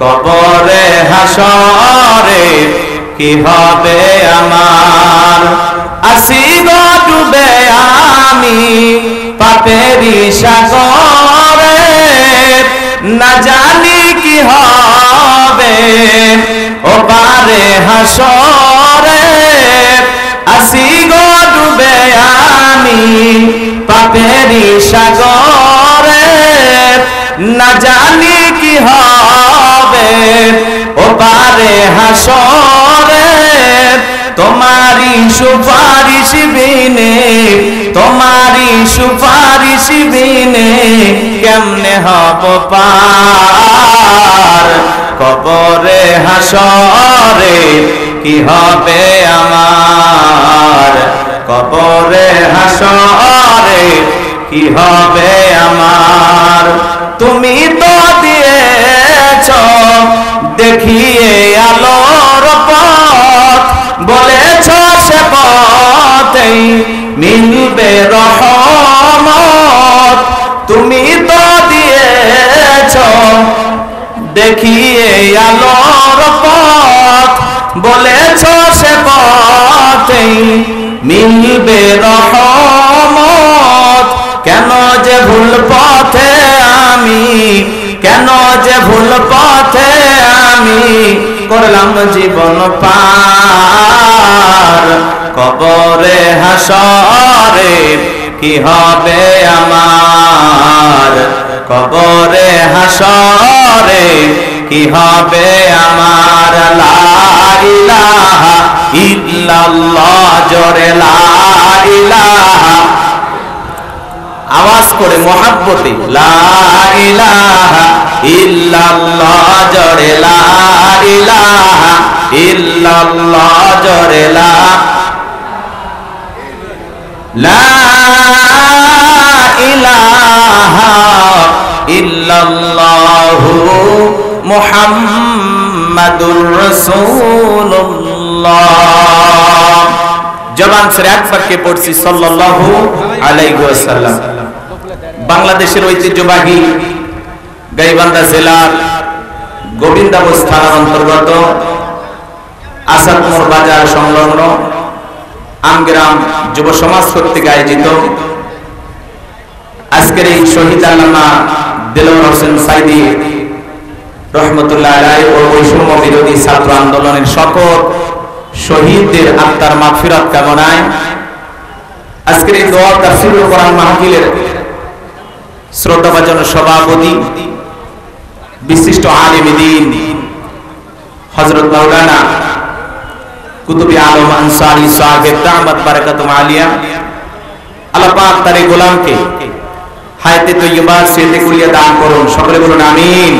কবরে হাসরে কি হবে আমার। আসি গো ডুবে আমি পাপেরই সাগরে, না জানি কি হবে ও পারে হাসরে। আসি গো ডুবে আমি পাপেরই সাগরে, না জানি কি হবে ও পারে হাসরে। তোমারি সুপারিশ বিনে, তোমারি সুপারিশ বিনে কেমনে হব পার। কবরে হাসরে কি হবে আমার। কবরে হাসরে কি হবে আমার। তুমি তো দিয়েছ দেখিয়ে আলোর পথ, বলেছ সে পথেই মিলবে রহমত। তুমি তো দিয়েছ দেখিয়ে আলোর পথ, বলেছ সে পথেই মিলবে রহমত। কেন যে ভুল পথে আমি, কেন যে ভুল পথে আমি করলাম জীবন পার। কবরে হাসরে কি হবে আমার। কবরে হাসরে কি হবে আমার। লা ইলাহা ইল্লাল্লাহ, জোরে লা ইলাহা, আওয়াজ করে মহাব্বতে লা ইলাহা ইল্লাল্লাহ, জোরে লা ইলাহা ইল্লাল্লাহ, জোরে লা ইলাহা ইল্লাল্লাহু মুহাম্মাদুর রাসূলুল্লাহ। জবান ছেড়ে একবারকে পড়ছি সাল্লাল্লাহু আলাইহি ওয়াসাল্লাম। বাংলাদেশের ঐতিহ্যবাহী গাইবান্ধা জেলার গোবিন্দাগঞ্জ থানার অন্তর্গত আসাদপুর বাজার সংলগ্ন আমগ্রাম যুব সমাজ কর্তৃক আয়োজিত আজকের এই শহীদ আল্লামা দেলোয়ার হোসেন সাইদি রহমতুল্লাহ আলাইহি ও বৈষম্য বিরোধী ছাত্র আন্দোলনের সকল শহীদদের আত্মার মাগফিরাত কামনায় আজকের এই দোয়া তাফসীরুল কোরআন মাহফিলের শ্রদ্ধাভাজন সভাপতি বিশিষ্ট আলেম দ্বীন হযরত মাওলানা কুতুবী আলম আনসারী সাহেব দামাত বারাকাতুহু আলিয়া, আল্লাহ পাক তার এই গোলামকে হায়াতে তৈয়বা সেতে কুলিয়া দান করুন। সকলে বলুন আমিন।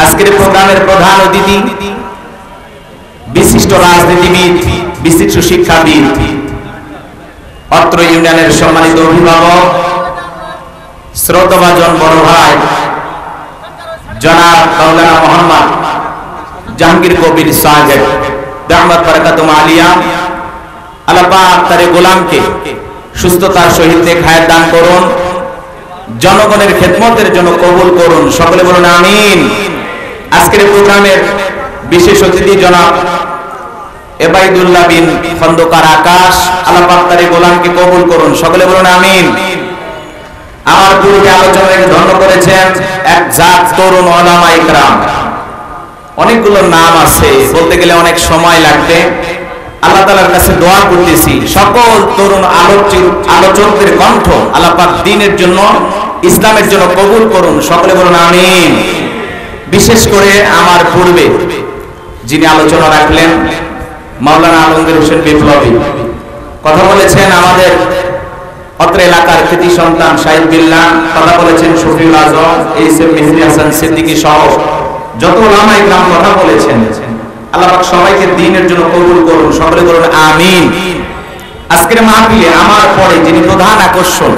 আজকের প্রোগ্রামের প্রধান অতিথি বিশিষ্ট রাজনীতিবিদ, বিশিষ্ট শিক্ষাবিদ, অত্র ইউনিয়নের সম্মানিত অভিভাবক, শ্রদ্ধাভাজন বড় ভাই জনাব মাওলানা মোহাম্মদ জাহাঙ্গীর কবির সাহেব দামাত বারাকাতুহু আলিয়া, আল্লাহ পাক তার এই গোলামকে সুস্থতার সহিত হায়াত দান করুন, জনগণের খেদমতের জন্য কবুল করুন। সকলে বলুন আমিন। আজকের প্রোগ্রামের বিশেষ অতিথি জনাব এবাইদুল্লাহ বিন খন্দকার আকাশ, আল্লাহ পাক তার এই গোলামকে কবুল করুন। সকলে বলুন আমিন। আমার পূর্বে আলোচনাকে ধন্য করেছেন এক জাত তরুণ উলামা ইকরাম। অনেকগুলো নাম আছে, বলতে গেলে অনেক সময় লাগবে। আল্লাহ তাআলার কাছে দোয়া করতেছি সকল তরুণ আলোচকদের কণ্ঠ আল্লাহ পাক দ্বীনের জন্য, ইসলামের জন্য কবুল করুন। সকলে বলুন আমিন। বিশেষ করে আমার পূর্বে যিনি আলোচনা রাখলেন মাওলানা আলমগীর হোসেন বিপ্লবী, কথা বলেছেন আমাদের অত্র এলাকার কৃতি সন্তান শাহিদ বিল্লাহ, কথা বলেছেন শফিউল আজম, এইচএম মেহেদী হাসান সিদ্দিকী সহ যত উলামা ইকরাম কথা বলেছেন। আল্লাহ পাক সবাইকে দ্বীনের জন্য কবুল করুন। সকলে বলুন আমিন। আজকের মাহফিলে আমার পরে যিনি প্রধান আকর্ষণ,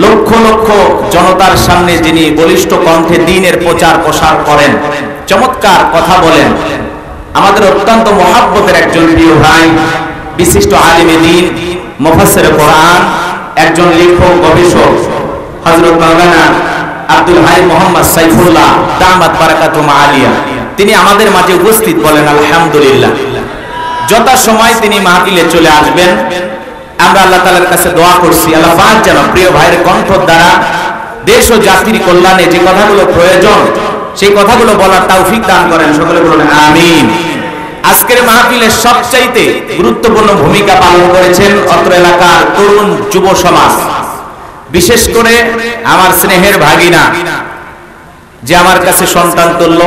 লক্ষ লক্ষ জনতার সামনে যিনি বলিষ্ঠ কণ্ঠে দ্বীনের প্রচার প্রসার করেন, চমৎকার কথা বলেন, আমাদের অত্যন্ত মহাব্বতের একজন প্রিয় ভাই, বিশিষ্ট আলিমে দ্বীন, মুফাসসিরে কোরআন, একজন লেখক গবেষক হযরত মাওলানা আব্দুল হাই মোহাম্মদ সাইফুল্লাহ দামাত বারাকাতুহুম আলিয়া, তিনি আমাদের মাঝে উপস্থিত। বলেন আলহামদুলিল্লাহ। যথা সময় তিনি মাহফিলে চলে আসবেন, আমরা আল্লাহ তাআলার কাছে দোয়া করছি, আল্লাহ পাক যেন প্রিয় ভাইয়ের কণ্ঠ দ্বারা দেশ ও জাতির কল্যাণে যে কথাগুলো প্রয়োজন সেই কথাগুলো বলার তৌফিক দান করেন। সকলে বলুন আমিন। আজকের মাহফিলের সবচাইতে গুরুত্বপূর্ণ ভূমিকা পালন করেছেন অত্র এলাকার তরুণ যুব সমাজ, বিশেষ করে আমার স্নেহের ভাগিনা, যে আমার কাছে সন্তান তুল্য,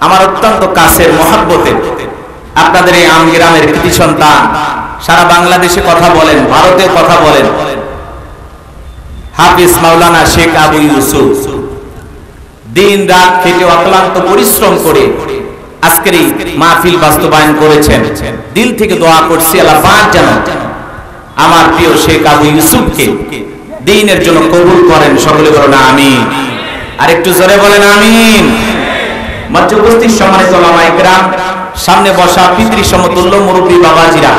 আমার অত্যন্ত কাছের মহব্বতের, আপনাদের এই আমগ্রামের কৃতি সন্তান, সারা বাংলাদেশে কথা বলেন, ভারতে কথা বলেন, হাফিজ মাওলানা শেখ আবু ইউসুফ দিন রাত খেটে অক্লান্ত পরিশ্রম করে আজকের এই মাহফিল বাস্তবায়ন করেছেন। দিল থেকে দোয়া করছি আল্লাহ পাক যেন আমার প্রিয় শেখ আবু ইউসুফকে দ্বীনের জন্য কবুল করেন। সকলে বলেন আমিন। আর একটু জোরে বলেন আমিন। মঞ্চে উপস্থিত সম্মানিত ওলামায়ে কেরাম, সামনে বসা পিতৃ সমতুল্য মুরব্বী বাবাজিরা,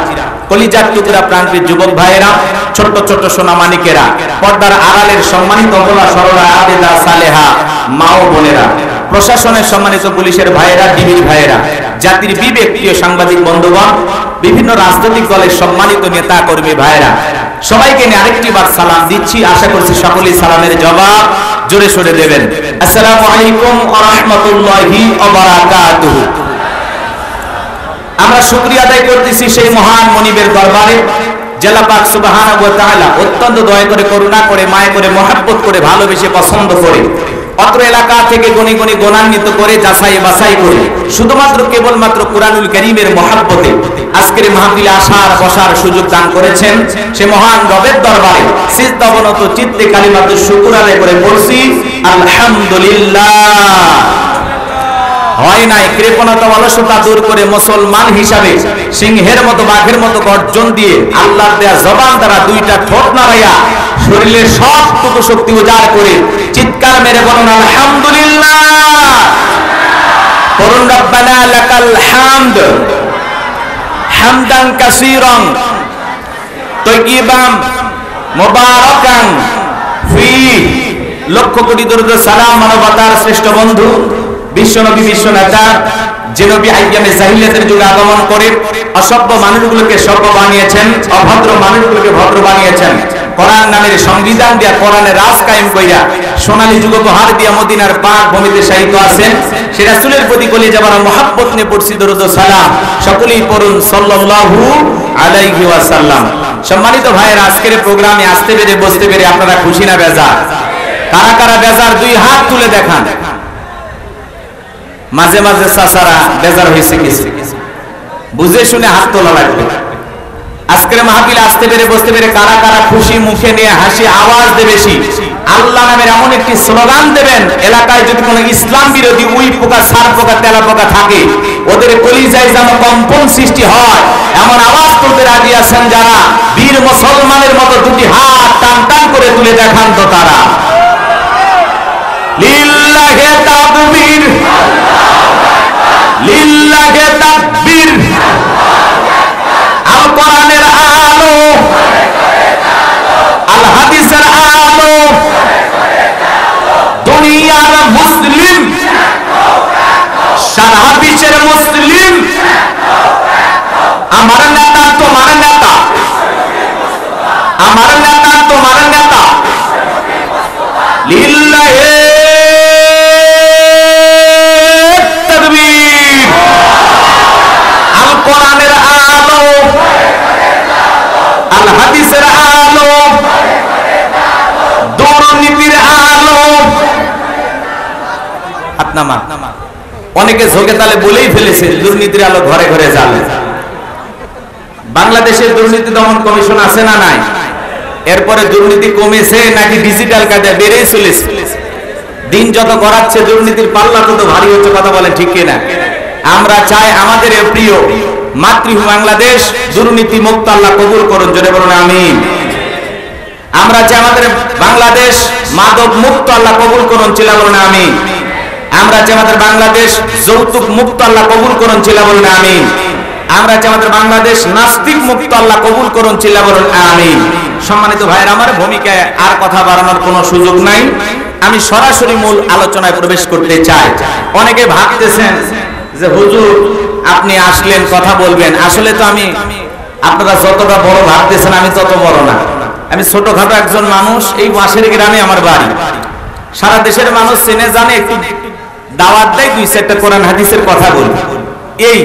কলিজার টুকরা প্রান্তিক যুবক ভাইয়েরা, ছোট্ট ছোট্ট সোনামানিকেরা, পর্দার আড়ালের সম্মানিত অবলা সরলা আবেদা সালেহা মা ও বোনেরা, প্রশাসনের সম্মানিত পুলিশের ভাইয়েরা, ডিবির ভাইয়েরা, জাতির বিবেক প্রিয় সাংবাদিক বন্ধুগণ, বিভিন্ন রাজনৈতিক দলের সম্মানিত নেতা কর্মী ভাইয়েরা, সবাইকে নিয়ে আরেকটি বার সালাম দিচ্ছি। আশা করছি সকলেই সালামের জবাব জোরে সোরে দেবেন। আসসালামু আলাইকুম ওয়া রাহমাতুল্লাহি ওয়া বারাকাতুহু। আমরা শুকরিয়া আদায় করতেছি সেই মহান মনিবের দরবারে, জেলা পাক সুবহানাহু ওয়া তাআলা অত্যন্ত দয়া করে, করুণা করে, মায়া করে, মহব্বত করে, ভালোবেসে, পছন্দ করে অত্র এলাকা থেকে গনি গনি গণান্বিত করে, যাচাই বাছাই করে, শুধুমাত্র কেবলমাত্র কুরআনুল কারীমের মহব্বতে আজকের মাহফিলে আসার বসার সুযোগ দান করেছেন। সে মহান রবের দরবারে সিজদা অবনত চিত্তে কালিমাতুশ শুকর আদায় করে বলছি আলহামদুলিল্লাহ। হয় নাই কৃপণতা অলসতা দূর করে মুসলমান হিসাবে সিংহের মতো বাঘের মতো গর্জন দিয়ে আল্লাহর দেয়া জবান দ্বারা দুইটা ঠোঁট নাড়াইয়া শরীরের সবটুকু শক্তি উজাড় করে চিৎকার মেরে বলুন আলহামদুলিল্লাহ। করুন রব্বানা লাকাল হামদ হামদান কাসীরান তাইয়িবান মুবারাকান ফি। লক্ষ কোটি দরুদ সালাম মানবতার শ্রেষ্ঠ বন্ধু বিশ্বনবী, বিশ্ব নেতা, যে নবী আইয়ামে জাহিলিয়াতের যুগে আগমন করে অসভ্য মানুষগুলোকে সভ্য বানিয়েছেন, অভদ্র মানুষগুলোকে ভদ্র বানিয়েছেন, কোরআন নামের সংবিধান দিয়া, কোরআনের রাজ কায়েম কইরা সোনালী যুগ উপহার দিয়া মদিনার পাক ভূমিতে শায়িত আছেন। সে রাসূলের প্রতি কলিজা ভরা মহব্বত নিয়ে পড়ছি দরুদ ও সালাম। সকলেই পড়ুন সাল্লাল্লাহু আলাইহি ওয়াসাল্লাম। সম্মানিত ভাইয়েরা, আজকের প্রোগ্রামে আসতে পেরে বসতে পেরে আপনারা খুশি না বেজার? কারা কারা বেজার দুই হাত তুলে দেখান। মাঝে মাঝে চাচারা বেজার হয়েছে কিছু, বুঝে শুনে হাত তোলা লাগবে। আজকের মাহফিলে আসতে পেরে বসতে পেরে কারা কারা খুশি, মুখে নিয়ে হাসি আওয়াজ দেবে বেশি, আল্লাহ নামের এমন একটি স্লোগান দেবেন, এলাকায় যদি কোনো ইসলাম বিরোধী উই পোকা, সার পোকা, তেলা পোকা থাকে, ওদের কলিজায় যেন কম্পন সৃষ্টি হয়, এমন আওয়াজ তুলতে রাজি আছেন যারা? বীর মুসলমানের মতো দুটি হাত টান টান করে তুলে দেখান তো তারা। লিল্লাহে তাকবীর, লিল্লাহে তাকবীর। আল কোরআনের আলো, আল হাদিসের আলো, দুনিয়ার মুসলিম, সারা বিশ্বের মুসলিম, আমার নেতা তোমার নেতা, আমার নেতা তোমার নেতা। লিল্লাহে তাকবীর। আল কোরআনের আলো, আল হাদিসের আলো, দুর্নীতির আলো। আপনামা অনেকে ঝোঁকে তালে বলেই ফেলেছে দুর্নীতির আলো ঘরে ঘরে জ্বালে। বাংলাদেশের দুর্নীতি দমন কমিশন আছে না নাই? এরপরে দুর্নীতি কমেছে নাকি ডিজিটাল কাজে বেড়েই চলেছে? দিন যত গড়াচ্ছে দুর্নীতির পাল্লা তত ভারী হচ্ছে। কথা বলেন ঠিক কিনা? আমরা চাই আমাদের প্রিয় মাতৃভূমি বাংলাদেশ দুর্নীতি মুক্ত আল্লাহ কবুল করুন, জোরে বলুন আমিন। আমরা চাই আমাদের বাংলাদেশ মাদক মুক্ত আল্লাহ কবুল করুন, চিল্লা বলুন আমিন। আমরা চাই আমাদের বাংলাদেশ যৌতুক মুক্ত আল্লাহ কবুল করুন, চিল্লা বলুন আমিন। আমরা চাই আমাদের বাংলাদেশ নাস্তিক মুক্ত আল্লাহ কবুল করুন, চিল্লা বলুন আমিন। সম্মানিত ভাইয়েরা, আমার ভূমিকায় আর কথা বাড়ানোর কোনো সুযোগ নাই। আমি সরাসরি মূল আলোচনায় প্রবেশ করতে চাই। অনেকে ভাবতেছেন যে হুজুর আপনি আসলেন কথা বলবেন, আসলে তো আমি আপনারা যতটা বড় ভাবতেছেন আমি তত বড় না। আমি ছোটখাটো একজন মানুষ, এই পাশের গ্রামে আমার বাড়ি। সারা দেশের মানুষ চেনে জানে, একটু দাওয়াত দেয়, 2-4টা কোরআন হাদিসের কথা বলি। এই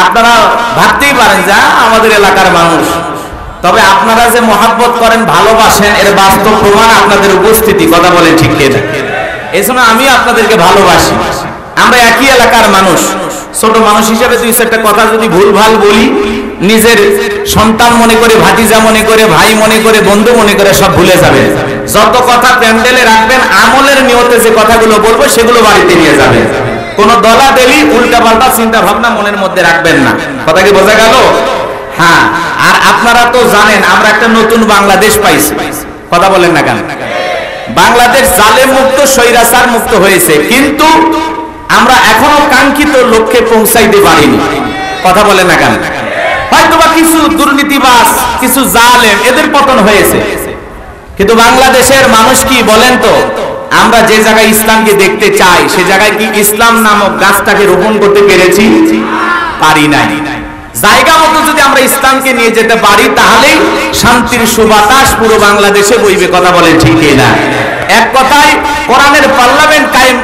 আপনারা ভাবতেই পারেন যা আমাদের এলাকার মানুষ, তবে আপনারা যে মহাব্বত করেন, ভালোবাসেন, এর বাস্তব প্রমাণ আপনাদের উপস্থিতি। কথা বলেন ঠিক কিনা? এই জন্য আমি আপনাদেরকে ভালোবাসি। আমরা একই এলাকার মানুষ, ছোট মানুষ হিসেবে 2-4টা কথা যদি ভুলভাল বলি, নিজের সন্তান মনে করে, ভাতিজা মনে করে, ভাই মনে করে, বন্ধু মনে করে সব ভুলে যাবেন। যত কথা প্যান্ডেলে রাখবেন, আমলের নিয়তে যে কথাগুলো বলবো সেগুলো বাড়িতে নিয়ে যাবেন। কোন দলাদলি উল্টাপাল্টা চিন্তা ভাবনা মনের মধ্যে রাখবেন না। কথা কি বোঝা গেল? হ্যাঁ, আর আপনারা তো জানেন আমরা একটা নতুন বাংলাদেশ পাইছি। কথা বলেন না কেন? বাংলাদেশ জালেম মুক্ত, স্বৈরাচার মুক্ত হয়েছে, কিন্তু আমরা এখনো কাঙ্ক্ষিত লক্ষ্যে পৌঁছাইতে পারিনি। কথা বলেন না কেন? হয়তোবা কিছু দুর্নীতিবাজ, কিছু জালেম, এদের পতন হয়েছে, কিন্তু বাংলাদেশের মানুষ কি বলেন তো, আমরা যে জায়গায় ইসলামকে দেখতে চাই সে জায়গায় কি ইসলাম নামক গাছটাকে রোপণ করতে পেরেছি? পারি নাই। জায়গা মতো যদি আমরা ইসলামকে নিয়ে যেতে পারি, তাহলেই শান্তির সুবাতাস পুরো বাংলাদেশে বইবে। কথা বলেন ঠিক কিনা? এক কথায় কোরআনের পার্লামেন্ট কায়েম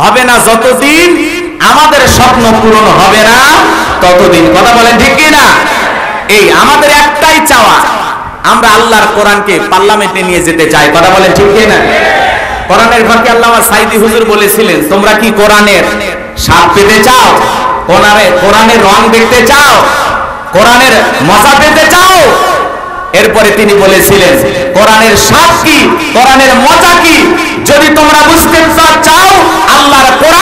হবে না যতদিন, আমাদের স্বপ্ন পূরণ হবে না ততদিন। কথা বলেন ঠিক কিনা? এই আমাদের একটাই চাওয়া, আমরা আল্লাহর কোরআনকে পার্লামেন্টে নিয়ে যেতে চাই। কথা বলেন ঠিক কিনা? কোরআনের ফাঁকে আল্লামা সাইদি হুজুর বলেছিলেন, তোমরা কি কোরআনের স্বাদ পেতে চাও? কোরআনের রং দেখতে চাও? কোরআনের মজা পেতে চাও? এরপরে তিনি বলেছিলেন, কোরআনের স্বাদ কি, কোরআনের মজা কি, যদি তোমরা বুঝতে চাও, আল্লাহর কোরআন